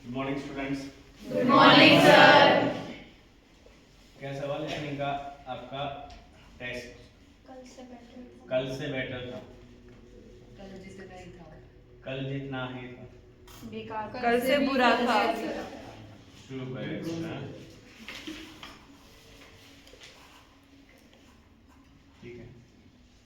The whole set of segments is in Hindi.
Good morning students. Good morning sir. कैसा हुआ लिसनिंग का आपका टेस्ट? कल से बेटर था। कल जितना ही था। बेकार। कल से बुरा था। शुभ है इसका। ठीक है,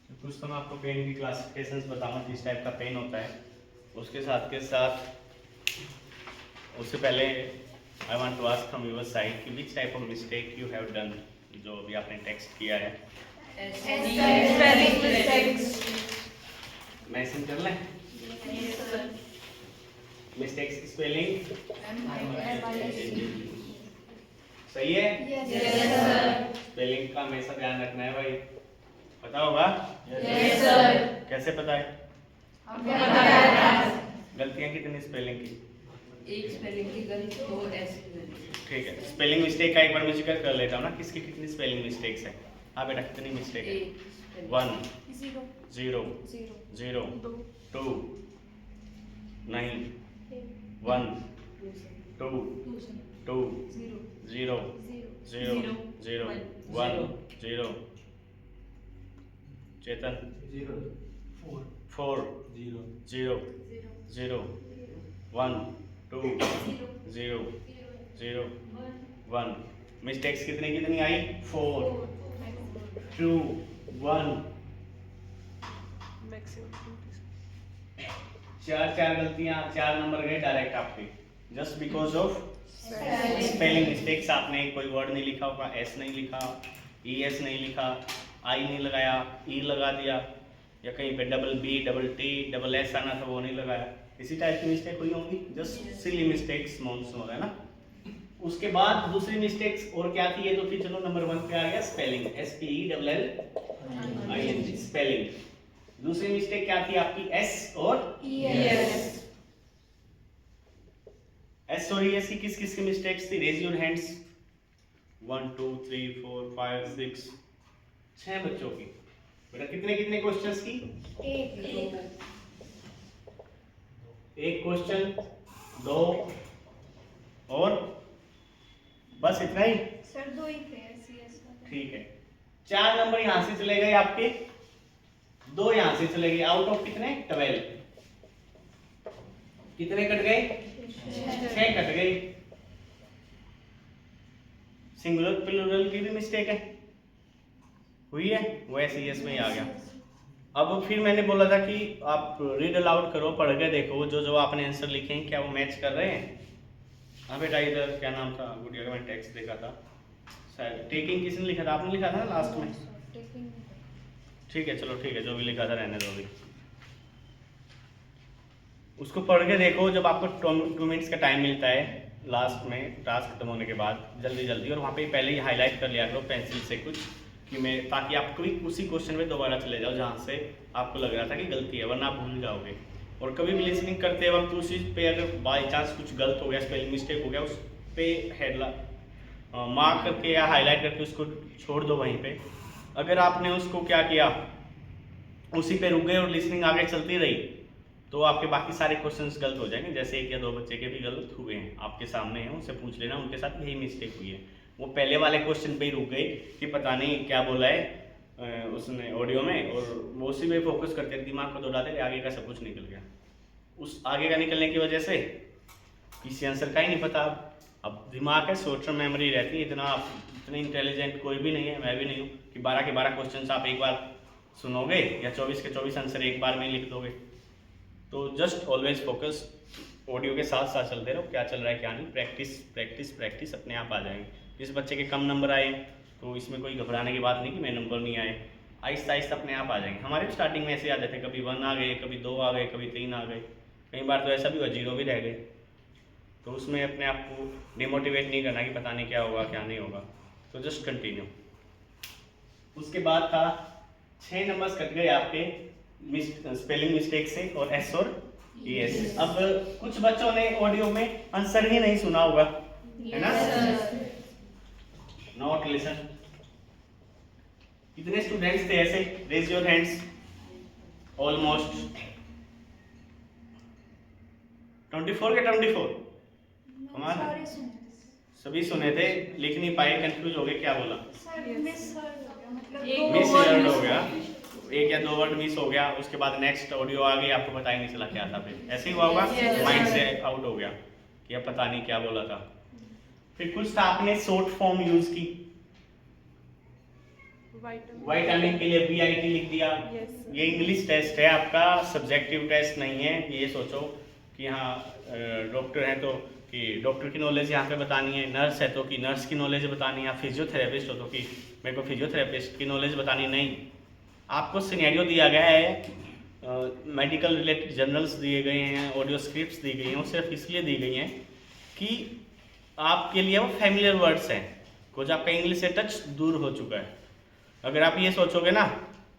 तो कुछ तो मैं आपको पेन की क्लासिफिकेशंस बताऊंगा, किस टाइप का पेन होता है। उसके साथ के साथ उससे पहले I want to ask from your side कि which type of mistake you have done, जो अभी आपने टेक्स्ट किया है। Spelling mistakes. मैसेज कर लें। मिस्टेक्स की स्पेलिंग सही है? Yes sir. स्पेलिंग का हमेशा ध्यान रखना है भाई, पता होगा? Yes sir. कैसे पता है? यस। गलतियां कितनी स्पेलिंग की? एक स्पेलिंग की गलती, दो ऐसी गलती। ठीक है, स्पेलिंग मिस्टेक का एक बार मैं जिक्र कर लेता हूँ ना, किसकी कितनी स्पेलिंग मिस्टेक्स है। हाँ बेटा, कितनी मिस्टेक है? 1 0 0 2 नहीं 1 2 2 0 0 0 1 0 चेतन 4 0 0 1 2 0 0 1। मिस्टेक्स कितनी कितनी आई? 4 2 1। चार गलतियां, 4 नंबर गए डायरेक्ट आपके, just because of spelling mistakes. आपने कोई वर्ड नहीं लिखा होगा, एस नहीं लिखा, ई एस नहीं लिखा, आई नहीं लगाया, ई लगा दिया, या कहीं पे double B double T double S आना था वो नहीं लगाया। इसी टाइप की मिस्टेक हुई होंगी, just silly mistakes, small small, है ना। उसके बाद दूसरी मिस्टेक्स और क्या थी? ये तो थी, चलो नंबर 1 पे आ गया spelling, S P E double L I N G, spelling. दूसरी मिस्टेक क्या थी आपकी? एस और यस। एस और एस की किस किस की मिस्टेक्स थी? Raise your hands. 1 2 3 4 5 6 6 बच्चों की। बेटा कितने कितने क्वेश्चंस की? एक क्वेश्चन, 2 और बस इतना ही? सर 2 ही थे सीएस वाले। ठीक है, 4 नंबर यहां से चले गए आपके, 2 यहां से चले गए। आउट ऑफ कितने? 12। कितने कट गए? 6 कट गए। सिंगुलर प्लूरल की भी मिस्टेक है, हुई है, वो एस में ही आ गया। अब फिर मैंने बोला था कि आप रीड अलाउड करो, पढ़ के देखो, जो जो आपने आंसर लिखे हैं क्या वो मैच कर रहे हैं। हाँ बेटा, इधर क्या नाम था गुड़िया का? मैंने टेक्स्ट देखा था शायद, टेकिंग किसने लिखा था? आपने लिखा था ना लास्ट में? ठीक है, चलो ठीक है, जो भी लिखा था रहने दो। भी उसको पढ़ के देखो, जब आपको 2 मिनट्स का टाइम मिलता है लास्ट में टास्क खत्म होने के बाद, जल्दी जल्दी, और वहाँ पे पहले ही हाईलाइट कर लिया करो पेंसिल से कुछ, कि मैं, ताकि आप कभी उसी क्वेश्चन में दोबारा चले जाओ जहाँ से आपको लग रहा था कि गलती है, वरना आप भूल जाओगे। और कभी भी लिसनिंग करते वक्त उसी पे अगर बाई चांस कुछ गलत हो गया, स्पेलिंग मिस्टेक हो गया, उस पे मार्क करके या हाईलाइट करके उसको छोड़ दो वहीं पे। अगर आपने उसको क्या किया, उसी पे रुक गए और लिसनिंग आगे चलती रही, तो आपके बाकी सारे क्वेश्चंस गलत हो जाएंगे। जैसे 1 या 2 बच्चे के भी गलत हुए हैं, आपके सामने हैं, उनसे पूछ लेना, उनके साथ यही मिस्टेक हुई है। वो पहले वाले क्वेश्चन पे ही रुक गए कि पता नहीं क्या बोला है उसने ऑडियो में, और वो उसी में फोकस करते, दिमाग को दौड़ाते थे, आगे का सब कुछ निकल गया। उस आगे का निकलने की वजह से किसी आंसर का ही नहीं पता। अब दिमाग है, शॉर्ट टर्म मेमोरी रहती है, इतने इंटेलिजेंट कोई भी नहीं है, मैं भी नहीं हूँ कि 12 के 12 क्वेश्चन आप एक बार सुनोगे या 24 के 24 आंसर एक बार में लिख दोगे। तो जस्ट ऑलवेज फोकस, ऑडियो के साथ साथ चलते रहो, क्या चल रहा है क्या नहीं, प्रैक्टिस प्रैक्टिस प्रैक्टिस, अपने आप आ जाएंगे। जिस बच्चे के कम नंबर आए तो इसमें कोई घबराने की बात नहीं कि मेरे नंबर नहीं आए, आहिस्ता आहिस्ता अपने आप आ जाएंगे। हमारे भी स्टार्टिंग में ऐसे आ जाते, कभी 1 आ गए, कभी 2 आ गए, कभी 3 आ गए, कई बार तो ऐसा भी हुआ 0 भी रह गए। तो उसमें अपने आप को डिमोटिवेट नहीं करना कि पता नहीं क्या होगा क्या नहीं होगा, तो जस्ट कंटिन्यू। उसके बाद था 6 नंबर्स कट गए आपके स्पेलिंग मिस्टेक से, और एस और एस। अब कुछ बच्चों ने ऑडियो में आंसर ही नहीं सुना होगा, है ना? Not listen. कितने स्टूडेंट्स थे ऐसे? Raise your hands. ऑलमोस्ट 24 के 24 हमारा सारे सुने थे। सभी सुने थे, लिख नहीं पाए, कंफ्यूज हो गए, क्या बोला? सर मिस हो गया, मतलब एक दो मिस word वर्ड miss हो गया, एक या दो वर्ड मिस हो गया, उसके बाद नेक्स्ट ऑडियो आ गई, आपको पता ही नहीं चला क्या था, फिर ऐसे ही हुआ होगा, Yes, माइंड sir. से आउट हो गया कि अब पता नहीं क्या बोला था। फिर कुछ था आपने शॉर्ट फॉर्म यूज की, विटामिन के लिए VIT लिख दिया। ये इंग्लिश टेस्ट है आपका, सब्जेक्टिव टेस्ट नहीं है। ये सोचो कि हाँ डॉक्टर हैं तो कि डॉक्टर की नॉलेज यहाँ पे बतानी है, नर्स है तो कि नर्स की नॉलेज बतानी है, या फिजियोथेरेपिस्ट हो तो कि मेरे को फिजियोथेरेपिस्ट की नॉलेज बतानी नहीं। आपको सिनेरियो दिया गया है, मेडिकल रिलेटेड जर्नल्स दिए गए हैं, ऑडियो स्क्रिप्ट्स दी गई हैं, वो सिर्फ इसलिए दी गई हैं कि आपके लिए वो फैमिलियर वर्ड्स हैं, कुछ आपका इंग्लिश से टच दूर हो चुका है। अगर आप ये सोचोगे ना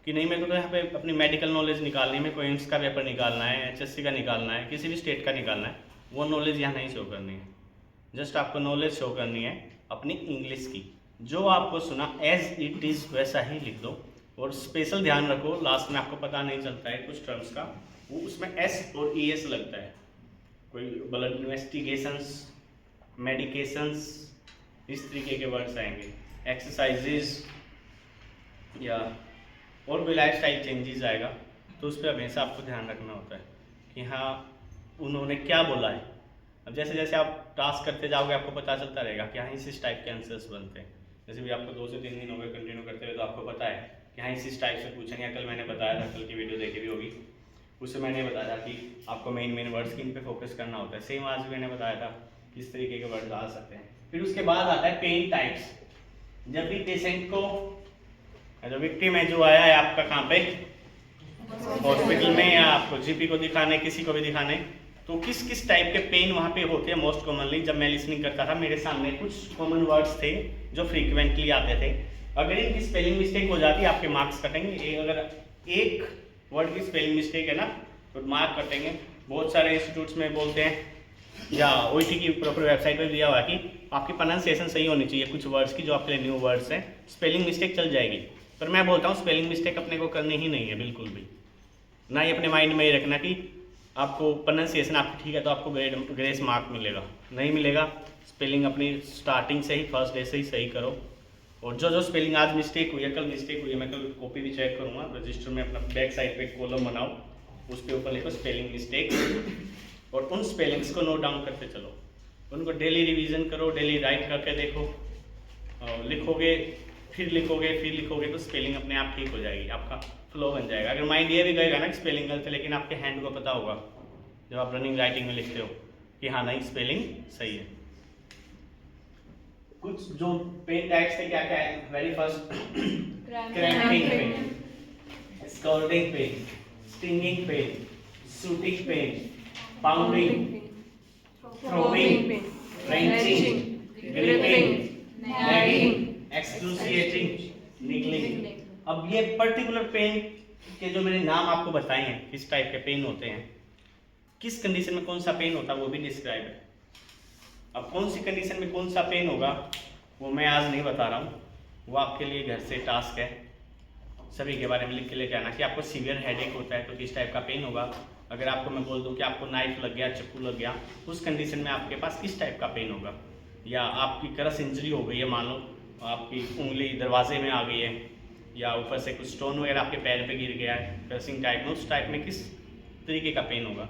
कि नहीं मेरे को तो यहाँ पे अपनी मेडिकल नॉलेज निकालनी है, मेरे को एम्स का पेपर निकालना है, HSC का निकालना है, किसी भी स्टेट का निकालना है, वो नॉलेज यहाँ नहीं शो करनी है। जस्ट आपको नॉलेज शो करनी है अपनी इंग्लिश की, जो आपको सुना एज इट इज़ वैसा ही लिख दो। और स्पेशल ध्यान रखो, लास्ट में आपको पता नहीं चलता है कुछ टर्म्स का, वो उसमें S और ES लगता है। कोई ब्लड इन्वेस्टिगेशंस, मेडिकेशंस, इस तरीके के वर्ड्स आएंगे, एक्सरसाइजेज या और कोई लाइफ स्टाइल चेंजेस आएगा, तो उस पर हमेशा आपको ध्यान रखना होता है कि हाँ उन्होंने क्या बोला है। अब जैसे जैसे आप टास्क करते जाओगे आपको पता चलता रहेगा कि हाँ इस टाइप के आंसर्स बनते हैं। जैसे भी आपको 2 से 3 दिन हो गए कंटिन्यू करते हुए, तो आपको पता है कि हाँ इस टाइप से पूछेंगे। कल मैंने बताया था, कल की वीडियो देखी भी होगी, उससे मैंने बताया कि आपको मेन वर्ड्स की इन पे फोकस करना होता है। सेम आज भी मैंने बताया था किस तरीके के वर्ड्स आ सकते हैं। फिर उसके बाद आता है पेन टाइप्स। जब भी पेशेंट को, जो विक्टिम है जो आया है आपका कहाँ पे, हॉस्पिटल में, या आपको GP को दिखाने, किसी को भी दिखाने, तो किस किस टाइप के पेन वहाँ पे होते हैं मोस्ट कॉमनली। जब मैं लिसनिंग करता था मेरे सामने कुछ कॉमन वर्ड्स थे जो फ्रीक्वेंटली आते थे। अगर इनकी स्पेलिंग मिस्टेक हो जाती है आपके मार्क्स कटेंगे। अगर एक वर्ड की स्पेलिंग मिस्टेक है ना तो मार्क कटेंगे। बहुत सारे इंस्टीट्यूट्स में बोलते हैं, या OET की प्रॉपर वेबसाइट पर दिया हुआ है कि आपकी प्रोनाउंसिएशन सही होनी चाहिए कुछ वर्ड्स की, जो आपके लिए न्यू वर्ड्स हैं। स्पेलिंग मिस्टेक चल जाएगी, पर मैं बोलता हूँ स्पेलिंग मिस्टेक अपने को करनी ही नहीं है बिल्कुल भी। ना ही अपने माइंड में ये रखना कि आपको प्रोनाउंसिएशन आपकी ठीक है तो आपको ग्रेस मार्क मिलेगा, नहीं मिलेगा। स्पेलिंग अपनी स्टार्टिंग से ही, फर्स्ट डे से ही सही करो। और जो जो स्पेलिंग आज मिस्टेक हुई है, कल मिस्टेक हुई है, मैं कल कॉपी भी चेक करूँगा। रजिस्टर में अपना बैक साइड पे कॉलम बनाओ, उसके ऊपर लिखो स्पेलिंग मिस्टेक, और उन स्पेलिंग्स को नोट डाउन करते चलो। उनको डेली रिवीजन करो, डेली राइट करके देखो, लिखोगे, फिर लिखोगे तो स्पेलिंग अपने आप ठीक हो जाएगी, आपका फ्लो बन जाएगा। अगर माइंड ये भी गएगा ना कि स्पेलिंग गलत है, लेकिन आपके हैंड को पता होगा जब आप रनिंग राइटिंग में लिखते हो कि हाँ नहीं स्पेलिंग सही है। कुछ जो पेन टाइप्स थे क्या क्या है, very first cramping pain, scalding pain, stinging pain, shooting pain, pounding, throbbing, wrenching, gripping, nagging, excruciating, niggling। अब ये पर्टिकुलर पेन के जो मैंने नाम आपको बताए हैं, किस टाइप के पेन होते हैं, किस कंडीशन में कौन सा पेन होता है वो भी डिस्क्राइब है। अब कौन सी कंडीशन में कौन सा पेन होगा वो मैं आज नहीं बता रहा हूँ, वो आपके लिए घर से टास्क है सभी के बारे में लिख के लेके आना कि आपको सीवियर हेडेक होता है तो किस टाइप का पेन होगा। अगर आपको मैं बोल दूं कि आपको नाइफ लग गया, चाकू लग गया, उस कंडीशन में आपके पास किस टाइप का पेन होगा। या आपकी क्रश इंजरी हो गई है, मान लो आपकी उंगली दरवाजे में आ गई है, या ऊपर से कुछ स्टोन वगैरह आपके पैर पे गिर गया है, क्रशिंग टाइप में, उस टाइप में किस तरीके का पेन होगा।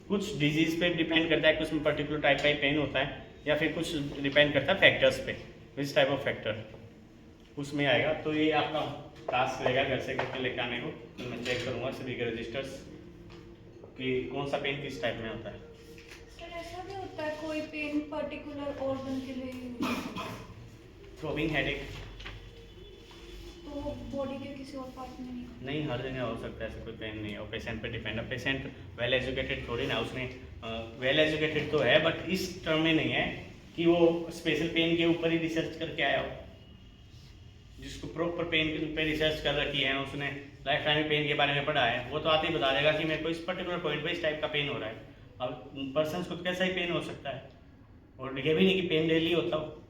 कुछ डिजीज़ पे डिपेंड करता है कि उसमें पर्टिकुलर टाइप का ही पेन होता है, या फिर कुछ डिपेंड करता है फैक्टर्स पे, विच टाइप ऑफ फैक्टर उसमें आएगा। तो ये आपका टास्क रहेगा घर से करके लेके आने को। तो मैं चेक करूँगा सभी के रजिस्टर्स कि कौन सा पेन किस टाइप में होता है। सर ऐसा भी होता है कोई पेन पर्टिकुलर ऑर्गन के लिए, थ्रोविंग हेडेक तो बॉडी के किसी और पार्ट में नहीं? नहीं, हर जगह हो सकता है, ऐसा कोई पेन नहीं है, और पेशेंट पे डिपेंड है। पेशेंट वेल एजुकेटेड थोड़ी ना, उसने वेल एजुकेटेड तो है बट इस टर्म में नहीं है कि वो स्पेशल पेन के ऊपर ही रिसर्च करके आया हो। जिसको प्रॉपर पेन पे रिसर्च कर रखी है, उसने लाइफ टाइम पेन के बारे में पढ़ा है, वो तो आते ही बता देगा कि मेरे को इस पर्टिकुलर पॉइंट पे इस टाइप का पेन हो रहा है। अब पर्सन को कैसा ही पेन हो सकता है, और ये भी नहीं कि पेन डेली होता हो,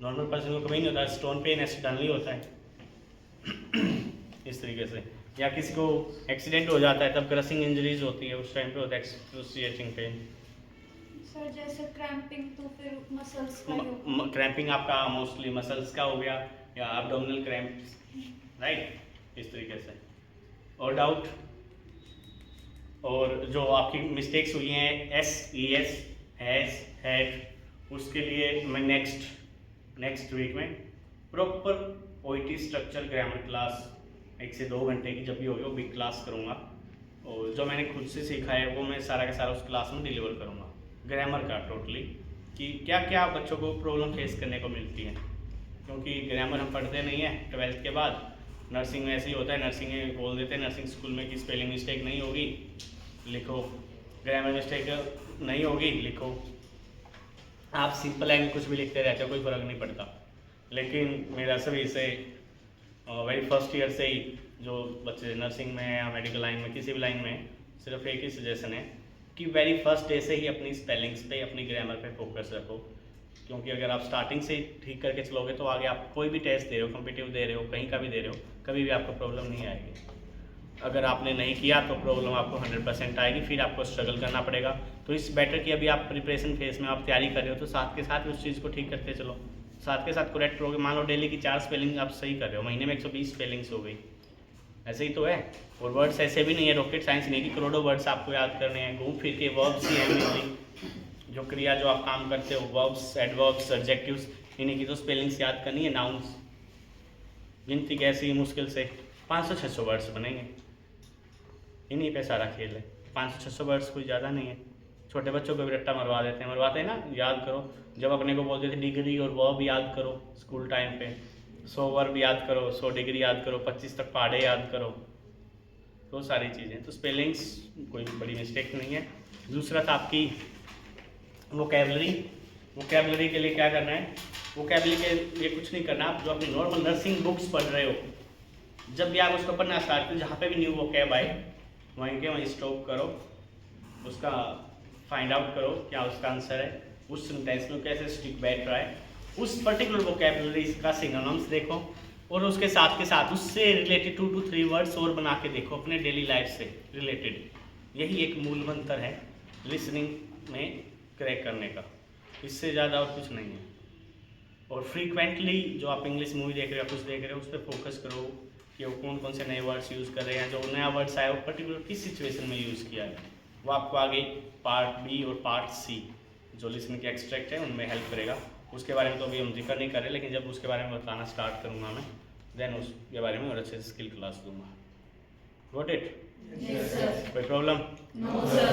नॉर्मल पर्सन को कभी नहीं होता, स्टोन पेन एक्सीडेंटली होता है इस तरीके से। या किसी को एक्सीडेंट हो जाता है तब क्रशिंग इंजरीज होती है, उस टाइम पे होता है एक्सक्रूसिएटिंग पेन। सर जैसे क्रैम्पिंग तो फिर मसल्स का ही होगा। क्रैम्पिंग आपका मोस्टली मसल्स का हो गया या एब्डोमिनल क्रैम्प्स, राइट, इस तरीके से। और डाउट? और जो आपकी मिस्टेक्स हुई हैं SES, हैज़, हैड, उसके लिए मैं नेक्स्ट वीक में proper poetry structure grammar class 1 से 2 घंटे की जब भी होगी वो बिग क्लास करूँगा, और जो मैंने खुद से सीखा है वो मैं सारा का सारा उस क्लास में डिलीवर करूँगा, ग्रामर का टोटली, कि क्या क्या बच्चों को प्रॉब्लम फेस करने को मिलती है। क्योंकि ग्रामर हम पढ़ते नहीं है 12th के बाद, नर्सिंग में ऐसे ही होता है, नर्सिंग में बोल देते हैं नर्सिंग स्कूल में कि स्पेलिंग मिस्टेक नहीं होगी, लिखो, ग्रामर मिस्टेक नहीं होगी, लिखो। आप सिंपल लैंग्वेज कुछ भी लिखते रहते हो, कोई फ़र्क नहीं पड़ता। लेकिन मेरा सभी से वेरी फर्स्ट ईयर से ही जो बच्चे नर्सिंग में या मेडिकल लाइन में किसी भी लाइन में, सिर्फ एक ही सजेशन है कि वेरी फर्स्ट डे से ही अपनी स्पेलिंग्स पे, अपनी ग्रामर पे फोकस रखो। क्योंकि अगर आप स्टार्टिंग से ठीक करके चलोगे तो आगे आप कोई भी टेस्ट दे रहे हो, कॉम्पिटिटिव दे रहे हो, कहीं का भी दे रहे हो, कभी भी आपको प्रॉब्लम नहीं आएगी। अगर आपने नहीं किया तो प्रॉब्लम आपको 100% आएगी, फिर आपको स्ट्रगल करना पड़ेगा। तो इस बेटर कि अभी आप प्रिपरेशन फेज में आप तैयारी कर रहे हो तो साथ के साथ उस चीज़ को ठीक करते चलो, साथ के साथ करेक्ट रहोगे। मान लो डेली की 4 स्पेलिंग आप सही कर रहे हो, महीने में 120 स्पेलिंग्स हो गई, ऐसे ही तो है। और वर्ड्स ऐसे भी नहीं है, रॉकेट साइंस नहीं कि करोड़ों वर्ड्स आपको याद करने हैं, घूम फिर के वर्ब्स ही हैं, जो क्रिया जो आप काम करते हो, वर्ब्स, एडवर्ब्स, एडजेक्टिव्स, इन्हीं की तो स्पेलिंग्स याद करनी है, नाउन्स, गिनती कैसी ही मुश्किल से 500-600 वर्ड्स बनेंगे, इन्हीं पे सारा खेल है। 500-600 वर्ड्स कोई ज़्यादा नहीं है। छोटे बच्चों को भी रट्टा मरवाते हैं ना, याद करो। जब अपने को बोलते थे डिग्री और वर्ब याद करो स्कूल टाइम पे, 100 वर्ब याद करो, 100 डिग्री याद करो, 25 तक पहाड़े याद करो, तो सारी चीज़ें। तो स्पेलिंग्स कोई बड़ी मिस्टेक नहीं है। दूसरा था आपकी वोकैबलरी के लिए क्या करना है? वोकैबलरी के लिए कुछ नहीं करना। आप जो अपनी नॉर्मल नर्सिंग बुक्स पढ़ रहे हो, जब भी आप उसको पढ़ना स्टार्ट करो, जहाँ पे भी न्यू वोकैब आए वहीं स्टॉप करो, उसका फाइंड आउट करो क्या उसका आंसर है, उस सेंटेंस में कैसे स्टिक बैठ रहा है, उस पर्टिकुलर वोकैबलरी का सिनोनिम्स देखो, और उसके साथ के साथ उससे रिलेटेड 2 to 3 वर्ड्स और बना के देखो अपने डेली लाइफ से रिलेटेड। यही एक मूल मंत्र है लिसनिंग में क्रैक करने का, इससे ज़्यादा और कुछ नहीं है। और फ्रीक्वेंटली जो आप इंग्लिश मूवी देख रहे हो या कुछ देख रहे हो उस पर फोकस करो कि वो कौन कौन से नए वर्ड्स यूज़ कर रहे हैं, जो नया वर्ड्स आया वो पर्टिकुलर किस सिचुएशन में यूज़ किया है, वो आपको आगे पार्ट बी और पार्ट सी जो लिसनिंग के एक्सट्रैक्ट है उनमें हेल्प करेगा। उसके बारे में तो अभी हम जिक्र नहीं कर रहे, लेकिन जब उसके बारे में बताना स्टार्ट करूँगा मैं, देन उसके बारे में और अच्छे से स्किल क्लास दूंगा। Got it? Yes, sir. कोई प्रॉब्लम? No, sir.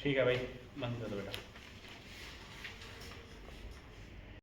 ठीक है भाई, बंद कर दो बेटा।